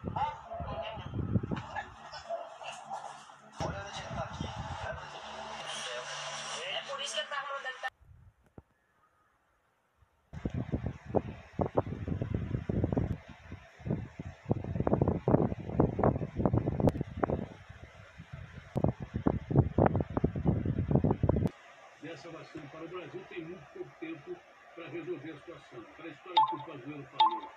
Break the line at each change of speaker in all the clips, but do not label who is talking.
É por isso que ele tava mandando.
Dessa vacina para o Brasil tem muito pouco tempo para resolver a situação. Para a história que o Pazuello falou,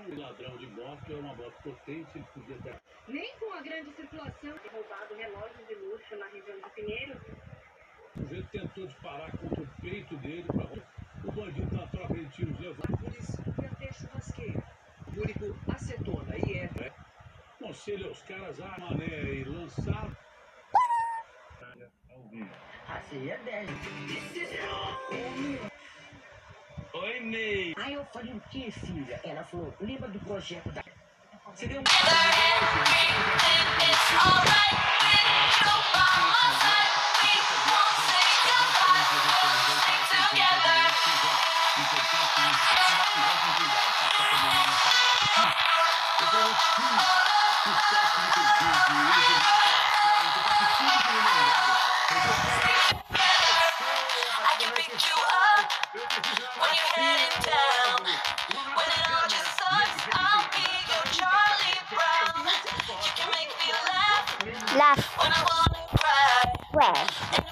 um ladrão de moto é uma moto potente, ele podia ter...
Nem com a grande situação de roubado relógios de luxo na região de Pinheiros.
O sujeito tentou disparar contra o peito dele para o bandido na troca de tiros levou.
Árvores e até churrasqueira. Úrico, acetona e éter.
Conselho aos caras a mané e lançar.
Assim é 10.
Oi, Ney.
Aí eu falei, o que, filha? Ela falou, lembra do projeto da...
Você deu um...
Laugh. Where?